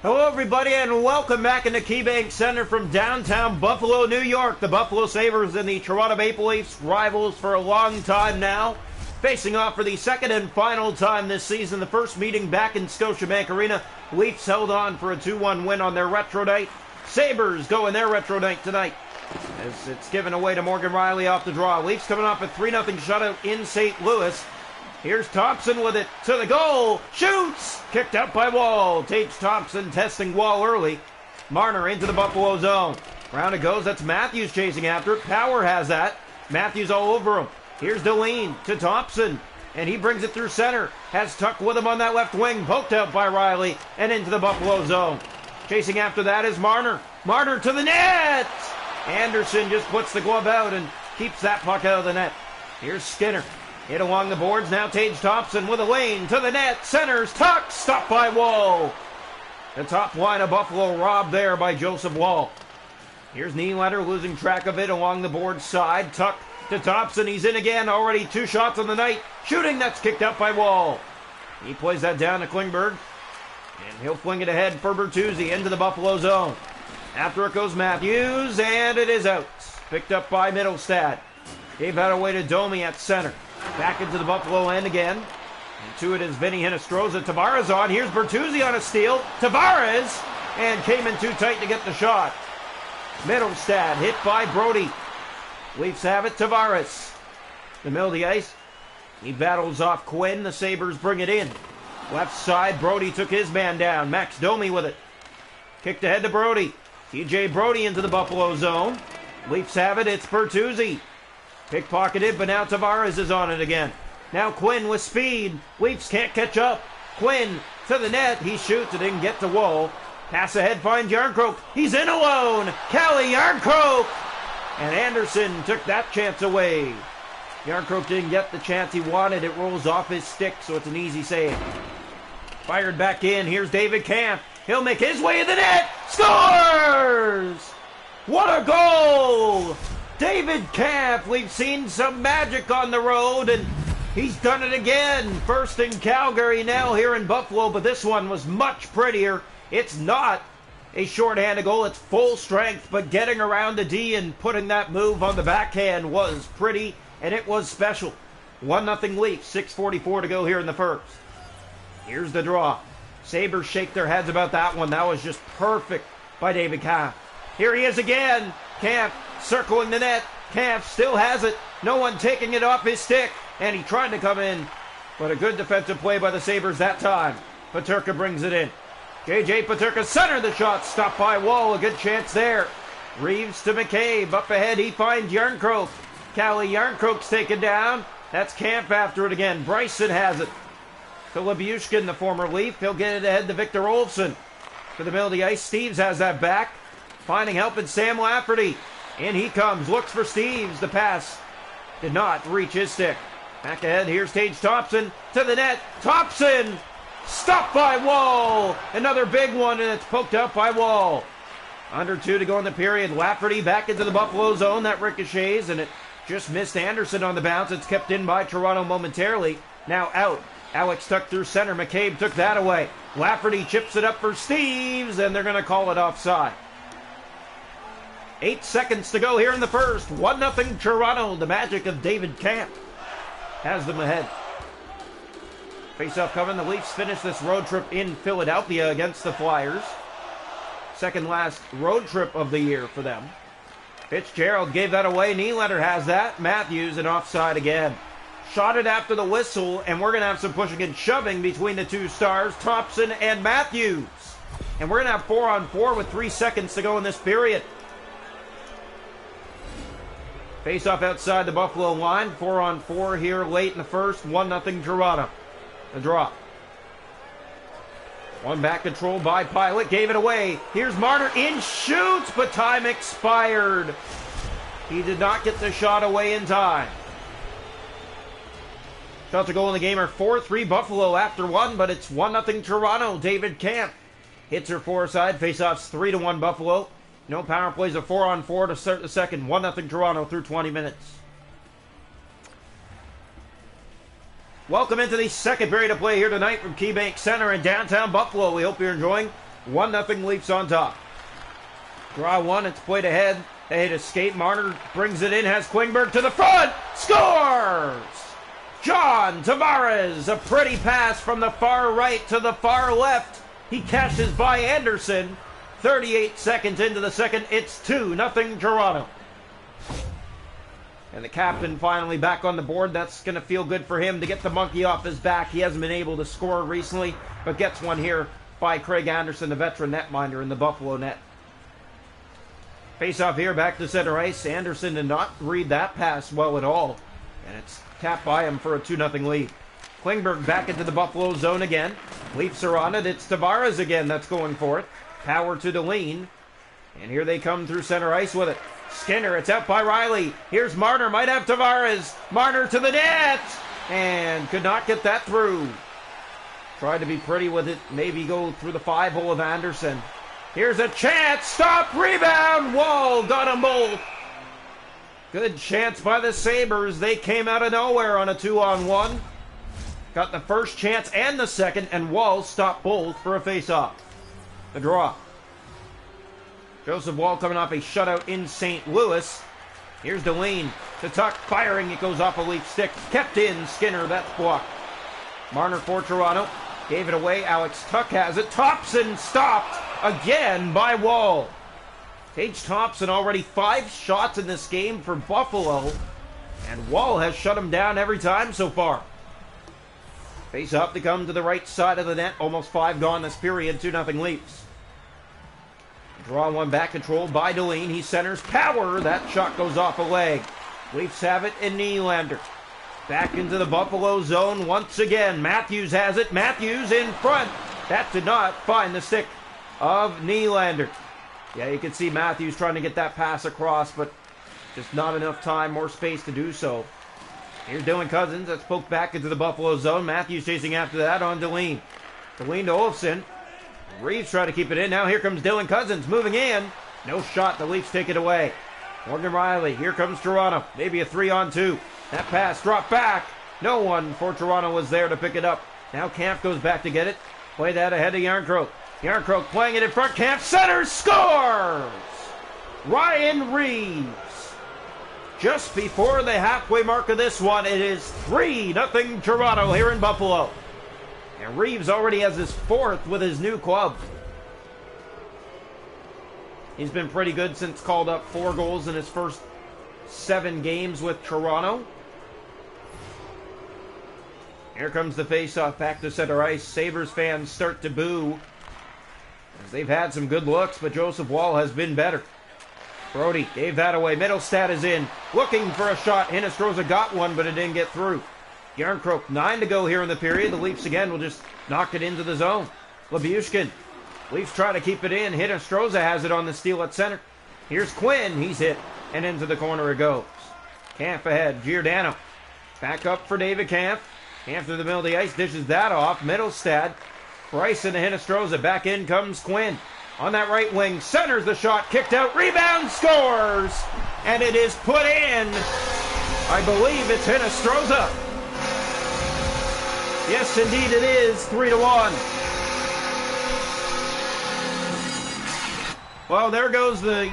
Hello, everybody, and welcome back into KeyBank Center from downtown Buffalo, New York. The Buffalo Sabres and the Toronto Maple Leafs, rivals for a long time now, facing off for the second and final time this season. The first meeting back in Scotiabank Arena. Leafs held on for a 2-1 win on their retro night. Sabres go in their retro night tonight, as it's given away to Morgan Rielly off the draw. Leafs coming off a 3-0 shutout in St. Louis. Here's Thompson with it to the goal. Shoots! Kicked out by Wall. Tage Thompson testing Wall early. Marner into the Buffalo zone. Round it goes. That's Matthews chasing after it. Power has that. Matthews all over him. Here's Deline to Thompson. And he brings it through center. Has Tuck with him on that left wing. Poked out by Rielly. And into the Buffalo zone. Chasing after that is Marner. Marner to the net! Anderson just puts the glove out and keeps that puck out of the net. Here's Skinner. Hit along the boards, now Tage Thompson with a lane to the net, centers, Tuck, stopped by Wall. The top line of Buffalo robbed there by Joseph Wall. Here's Nylander losing track of it along the board side, Tuck to Thompson, he's in again, already 2 shots on the night, shooting, that's kicked out by Wall. He plays that down to Klingberg, and he'll fling it ahead for Bertuzzi into the Buffalo zone. After it goes Matthews, and it is out. Picked up by Middlestad. Gave that away to Domi at center. Back into the Buffalo end again. And to it is Vinny Hinostroza. Tavares on. Here's Bertuzzi on a steal. Tavares! And came in too tight to get the shot. Middlestad hit by Brody. Leafs have it. Tavares. The middle of the ice. He battles off Quinn. The Sabres bring it in. Left side. Brody took his man down. Max Domi with it. Kicked ahead to Brody. TJ Brody into the Buffalo zone. Leafs have it. It's Bertuzzi. Pickpocketed, but now Tavares is on it again. Now Quinn with speed. Leafs can't catch up. Quinn to the net. He shoots. It didn't get to Wall. Pass ahead finds Yarncroke. He's in alone. Calle Yarncroke. And Anderson took that chance away. Yarncroke didn't get the chance he wanted. It rolls off his stick, so it's an easy save. Fired back in. Here's David Kampf. He'll make his way to the net. Scores! What a goal! David Kampf, we've seen some magic on the road, and he's done it again. First in Calgary, now here in Buffalo, but this one was much prettier. It's not a shorthanded goal, it's full strength, but getting around the D and putting that move on the backhand was pretty, and it was special. 1-0 Leafs, 6:44 to go here in the first. Here's the draw. Sabres shake their heads about that one. That was just perfect by David Kampf. Here he is again. Kampf circling the net. Kampf still has it. No one taking it off his stick. And he tried to come in. But a good defensive play by the Sabres that time. Peterka brings it in. J.J. Peterka centered the shot. Stopped by Wall. A good chance there. Reeves to McCabe. Up ahead he finds Yarncroke. Calle Yarncroke's taken down. That's Kampf after it again. Bryson has it. To Labushkin, the former Leaf. He'll get it ahead to Victor Olofsson. To the middle of the ice. Steeves has that back. Finding help in Sam Lafferty. In he comes, looks for Steeves. The pass did not reach his stick. Back ahead, here's Tage Thompson to the net. Thompson! Stopped by Wall! Another big one, and it's poked out by Wall. Under 2 to go in the period. Lafferty back into the Buffalo zone. That ricochets, and it just missed Anderson on the bounce. It's kept in by Toronto momentarily. Now out. Alex Tuck through center. McCabe took that away. Lafferty chips it up for Steeves, and they're going to call it offside. 8 seconds to go here in the first. 1-0 Toronto. The magic of David Kampf has them ahead. Face-off coming. The Leafs finish this road trip in Philadelphia against the Flyers. Second last road trip of the year for them. Fitzgerald gave that away. Nylander has that. Matthews and offside again. Shot it after the whistle, and we're going to have some pushing and shoving between the two stars, Thompson and Matthews. And we're going to have 4-on-4 with 3 seconds to go in this period. Face-off outside the Buffalo line. 4-on-4 here late in the first. 1-0 Toronto. The draw. One back control by Pilot. Gave it away. Here's Marner in, shoots, but time expired. He did not get the shot away in time. Shots to goal in the game are 4-3 Buffalo after 1, but it's 1-0 Toronto. David Kampf hits her foreside. Face-offs 3-1 Buffalo. No power plays, a 4-on-4 to start the second. 1-0 Toronto through 20 minutes. Welcome into the second period of play here tonight from KeyBank Center in downtown Buffalo. We hope you're enjoying 1-0 Leafs on top. Draw one, it's played ahead. They hit a skate. Marner brings it in, has Klingberg to the front. Scores! John Tavares, a pretty pass from the far right to the far left. He catches by Anderson. 38 seconds into the second, it's 2-0 Toronto. And the captain finally back on the board. That's going to feel good for him to get the monkey off his back. He hasn't been able to score recently, but gets one here by Craig Anderson, the veteran netminder in the Buffalo net. Face off here, back to center ice. Anderson did not read that pass well at all. And it's tapped by him for a 2-0 lead. Klingberg back into the Buffalo zone again. Leafs are on it. It's Tavares again that's going for it. Power to Deline. And here they come through center ice with it. Skinner, it's out by Riley. Here's Marner, might have Tavares. Marner to the net! And could not get that through. Tried to be pretty with it. Maybe go through the 5-hole of Anderson. Here's a chance. Stop. Rebound. Wall got them both. Good chance by the Sabres. They came out of nowhere on a 2-on-1. Got the first chance and the second, and Wall stopped both for a face-off. The draw. Joseph Wall coming off a shutout in St. Louis. Here's Deline to Tuck. Firing. It goes off a Leaf stick. Kept in. Skinner. That's blocked. Marner for Toronto. Gave it away. Alex Tuck has it. Thompson stopped again by Wall. Tage Thompson already 5 shots in this game for Buffalo. And Wall has shut him down every time so far. Face up to come to the right side of the net. Almost 5 gone this period. 2-0 Leafs. Draw one back controlled by Deline. He centers. Power. That shot goes off a leg. Leafs have it in Nylander. Back into the Buffalo zone once again. Matthews has it. Matthews in front. That did not find the stick of Nylander. Yeah, you can see Matthews trying to get that pass across, but just not enough time, more space to do so. Here's Dylan Cousins. That's poked back into the Buffalo zone. Matthews chasing after that on Deline. Deline to Olofsson. Reeves trying to keep it in. Now here comes Dylan Cousins moving in. No shot. The Leafs take it away. Morgan Riley. Here comes Toronto. Maybe a 3-on-2. That pass dropped back. No one for Toronto was there to pick it up. Now Kampf goes back to get it. Play that ahead of Järnkrok. Järnkrok playing it in front. Kampf centers. Scores! Ryan Reeves. Just before the halfway mark of this one, it is 3-0 Toronto here in Buffalo. And Reeves already has his 4th with his new club. He's been pretty good since called up 4 goals in his first 7 games with Toronto. Here comes the face-off back to center ice. Sabres fans start to boo as they've had some good looks, but Joseph Wall has been better. Brody gave that away. Middlestad is in, looking for a shot. Hinostroza got one, but it didn't get through. Järnkrok, 9 to go here in the period. The Leafs again will just knock it into the zone. Labushkin. Leafs try to keep it in. Hinostroza has it on the steal at center. Here's Quinn. He's hit, and into the corner it goes. Kampf ahead. Giordano. Back up for David Kampf. Kampf through the middle of the ice. Dishes that off. Middlestad. Bryson to Hinostroza. Back in comes Quinn. On that right wing. Centers the shot. Kicked out. Rebound. Scores. And it is put in. I believe it's Hinostroza. Yes, indeed it is. 3-1. Well, there goes the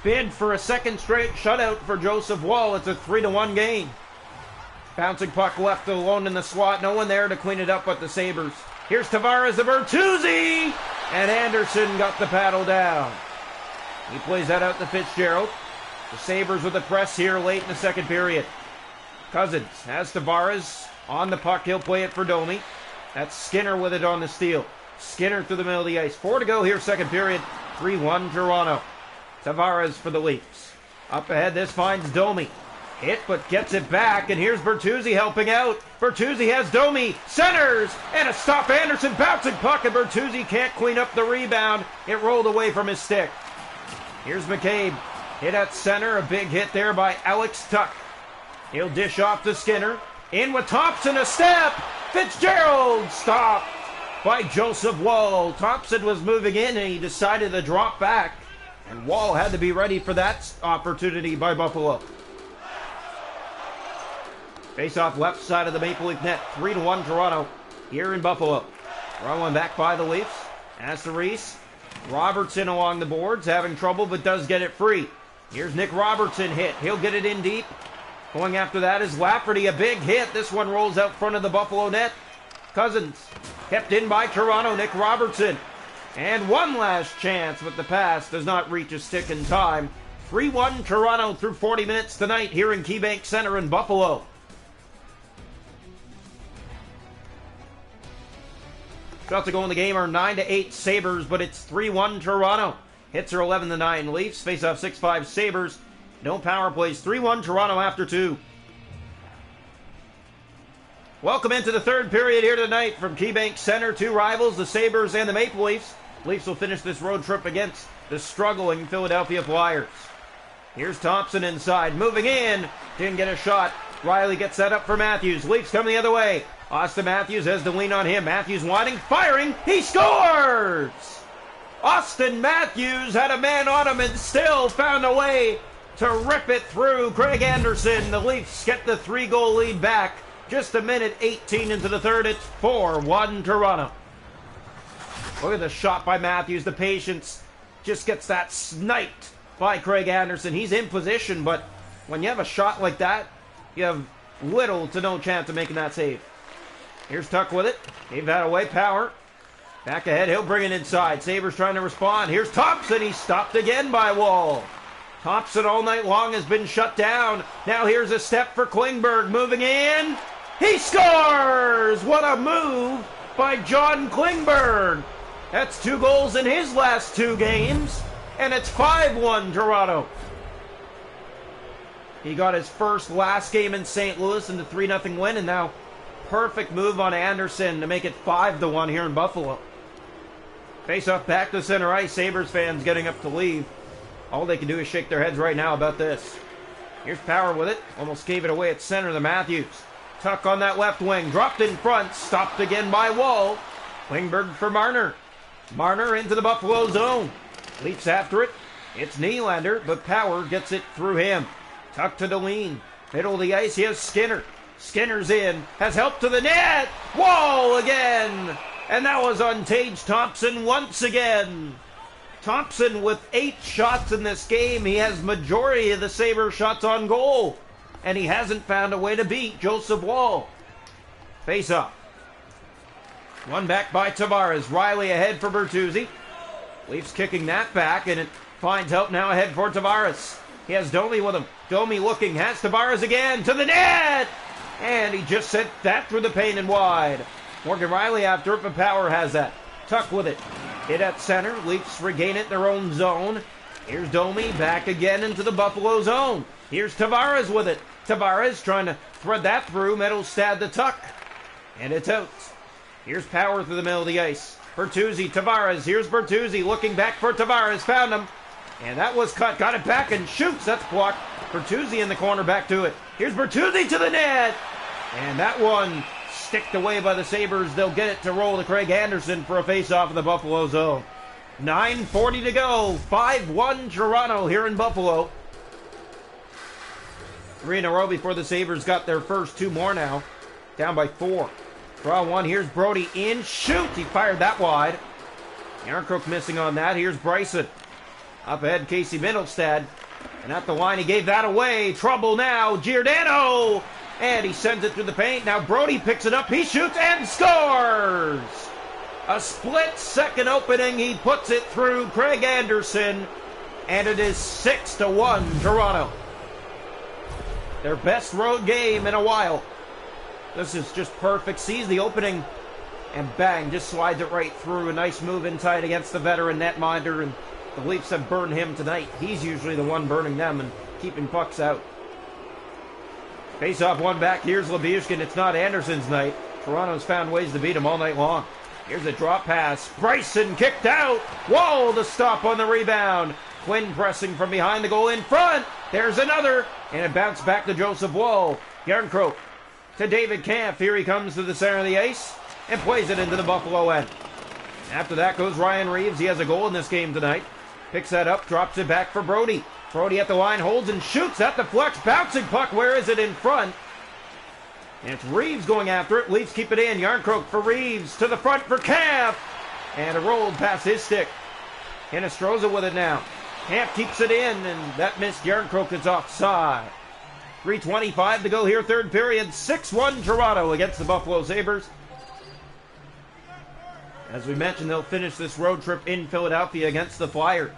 bid for a second straight shutout for Joseph Wall. It's a 3-1 game. Bouncing puck left alone in the slot. No one there to clean it up but the Sabres. Here's Tavares to Bertuzzi. And Anderson got the paddle down. He plays that out to Fitzgerald. The Sabres with the press here late in the second period. Cousins has Tavares on the puck. He'll play it for Domi. That's Skinner with it on the steal. Skinner through the middle of the ice. 4 to go here, second period. 3-1 Toronto. Tavares for the Leafs. Up ahead, this finds Domi. Hit, but gets it back, and here's Bertuzzi helping out. Bertuzzi has Domi. Centers! And a stop. Anderson bouncing puck, and Bertuzzi can't clean up the rebound. It rolled away from his stick. Here's McCabe. Hit at center. A big hit there by Alex Tuck. He'll dish off to Skinner. In with Thompson, a step. Fitzgerald stopped by Joseph Wall. Thompson was moving in and he decided to drop back. And Wall had to be ready for that opportunity by Buffalo. Face off left side of the Maple Leaf net. 3-1 Toronto here in Buffalo. Draw one back by the Leafs. As to Reese. Robertson along the boards, having trouble, but does get it free. Here's Nick Robertson hit. He'll get it in deep. Going after that is Lafferty, a big hit. This one rolls out front of the Buffalo net. Cousins kept in by Toronto, Nick Robertson. And one last chance, but the pass does not reach a stick in time. 3-1 Toronto through 40 minutes tonight here in KeyBank Center in Buffalo. Shots to go in the game are 9-8 Sabres, but it's 3-1 Toronto. Hits are 11-9 Leafs. Face off 6-5 Sabres. No power plays. 3-1 Toronto after 2. Welcome into the third period here tonight from KeyBank Center. Two rivals, the Sabres and the Maple Leafs. Leafs will finish this road trip against the struggling Philadelphia Flyers. Here's Thompson inside, moving in. Didn't get a shot. Riley gets set up for Matthews. Leafs come the other way. Austin Matthews has to lean on him. Matthews winding, firing. He scores! Austin Matthews had a man on him and still found a way to rip it through Craig Anderson. The Leafs get the 3-goal lead back. Just a minute 18 into the third. It's 4-1 Toronto. Look at the shot by Matthews. The patience just gets that sniped by Craig Anderson. He's in position, but when you have a shot like that, you have little to no chance of making that save. Here's Tuck with it. Gave that away. Power. Back ahead. He'll bring it inside. Sabres trying to respond. Here's Thompson. He's stopped again by Wall. Thompson all night long has been shut down. Now here's a step for Klingberg. Moving in. He scores! What a move by John Klingberg. That's 2 goals in his last 2 games. And it's 5-1 Toronto. He got his first last game in St. Louis in the 3-0 win, and now perfect move on Anderson to make it 5-1 here in Buffalo. Face off back to center ice. Sabres fans getting up to leave. All they can do is shake their heads right now about this. Here's Power with it. Almost gave it away at center to Matthews. Tuck on that left wing. Dropped in front. Stopped again by Wall. Klingberg for Marner. Marner into the Buffalo zone. Leafs after it. It's Nylander, but Power gets it through him. Tuck to Deline. Middle of the ice. He has Skinner. Skinner's in. Has help to the net. Wall again. And that was on Tage Thompson once again. Thompson with 8 shots in this game. He has majority of the Sabres shots on goal. And he hasn't found a way to beat Joseph Wall. Face up. One back by Tavares. Riley ahead for Bertuzzi. Leafs kicking that back, and it finds help now ahead for Tavares. He has Domi with him. Domi looking, has Tavares again to the net! And he just sent that through the paint and wide. Morgan Riley after it, but Power has that. Tuck with it. Hit at center. Leafs regain it in their own zone. Here's Domi back again into the Buffalo zone. Here's Tavares with it. Tavares trying to thread that through. Mittelstadt the Tuck. And it's out. Here's Power through the middle of the ice. Bertuzzi, Tavares. Here's Bertuzzi looking back for Tavares. Found him. And that was cut. Got it back and shoots. That's blocked. Bertuzzi in the corner. Back to it. Here's Bertuzzi to the net. And that one sticked away by the Sabres. They'll get it to roll to Craig Anderson for a face-off in the Buffalo zone. 9:40 to go. 5-1 Toronto here in Buffalo. 3 in a row before the Sabres got their first 2 more now. Down by 4. Draw one. Here's Brody in. Shoot! He fired that wide. Yarncrook missing on that. Here's Bryson. Up ahead, Casey Mittelstadt. And at the line, he gave that away. Trouble now. Giordano! And he sends it through the paint. Now Brody picks it up. He shoots and scores! A split-second opening. He puts it through Craig Anderson. And it is 6-1 Toronto. Their best road game in a while. This is just perfect. Sees the opening and bang, just slides it right through. A nice move inside against the veteran netminder, and the Leafs have burned him tonight. He's usually the one burning them and keeping pucks out. Face off one back. Here's Labushkin. It's not Anderson's night. Toronto's found ways to beat him all night long. Here's a drop pass. Bryson kicked out. Wall to stop on the rebound. Quinn pressing from behind the goal in front. There's another. And it bounced back to Joseph Wall. Yarncroke to David Kampf. Here he comes to the center of the ice and plays it into the Buffalo end. After that goes Ryan Reeves. He has a goal in this game tonight. Picks that up, drops it back for Brody. Brody at the line, holds and shoots. That deflects. Bouncing puck. Where is it? In front. And it's Reeves going after it. Leafs keep it in. Yarncroke for Reeves. To the front for Kampf. And a roll past his stick. Hinostroza with it now. Camp keeps it in, and that missed Jarnkrok is offside. 3:25 to go here, third period. 6-1 Toronto against the Buffalo Sabres. As we mentioned, they'll finish this road trip in Philadelphia against the Flyers.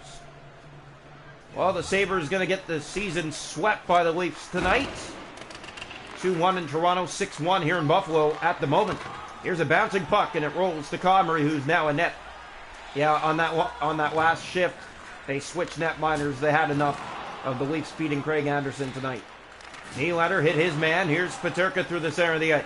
Well, the Sabres going to get the season swept by the Leafs tonight. 2-1 in Toronto, 6-1 here in Buffalo at the moment. Here's a bouncing puck, and it rolls to Comrie, who's now a net. Yeah, on that last shift, they switched netminders. They had enough of the Leafs beating Craig Anderson tonight. Nylander hit his man. Here's Peterka through the center of the ice.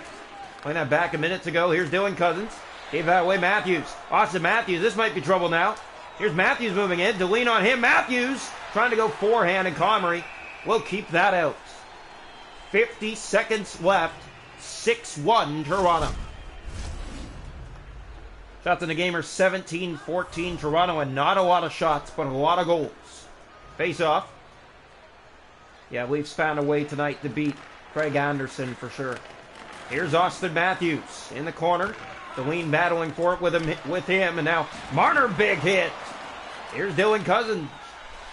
Playing that back a minute to go. Here's Dylan Cousins. Gave that away Matthews. Austin Matthews. This might be trouble now. Here's Matthews moving in to lean on him. Matthews trying to go forehand, and Comrie will keep that out. 50 seconds left. 6-1 Toronto. Shots in the game are 17-14 Toronto, and not a lot of shots, but a lot of goals. Face off. Yeah, Leafs found a way tonight to beat Craig Anderson for sure. Here's Austin Matthews in the corner. Deline battling for it with him, and now Marner, big hit. Here's Dylan Cousins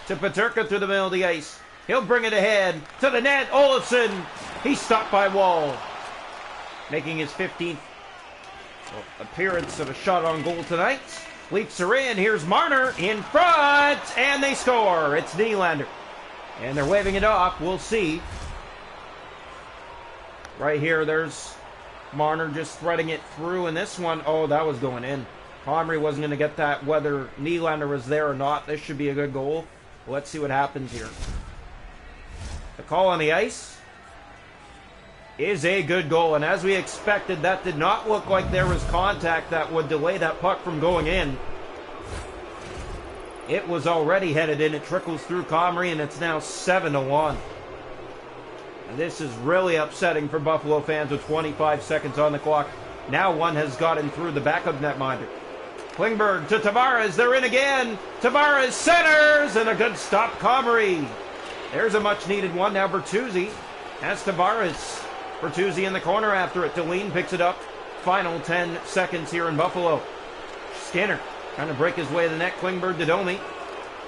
to Peterka through the middle of the ice. He'll bring it ahead to the net. Olofsson, he's stopped by Wall. Making his 15th appearance of a shot on goal tonight. Leafs are in. Here's Marner in front, and they score. It's Nylander. And they're waving it off. We'll see. Right here, there's Marner just threading it through. And this one, oh, that was going in. Comrie wasn't going to get that whether Nylander was there or not. This should be a good goal. Let's see what happens here. The call on the ice is a good goal. And as we expected, that did not look like there was contact that would delay that puck from going in. It was already headed in. It trickles through Comrie, and it's now 7-1. And this is really upsetting for Buffalo fans with 25 seconds on the clock. Now one has gotten through the backup netminder. Klingberg to Tavares. They're in again. Tavares centers, and a good stop, Comrie. There's a much-needed one. Now Bertuzzi has Tavares. Bertuzzi in the corner after it. Deline picks it up. Final 10 seconds here in Buffalo. Skinner trying to break his way to the net. Klingberg to Domi.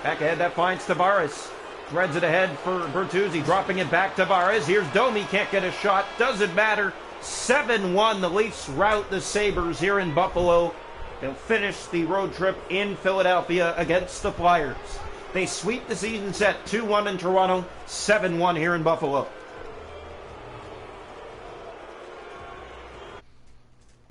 Back ahead, that finds Tavares. Threads it ahead for Bertuzzi. Dropping it back to Tavares. Here's Domi. Can't get a shot. Doesn't matter. 7-1. The Leafs rout the Sabres here in Buffalo. They'll finish the road trip in Philadelphia against the Flyers. They sweep the season set 2-1 in Toronto, 7-1 here in Buffalo.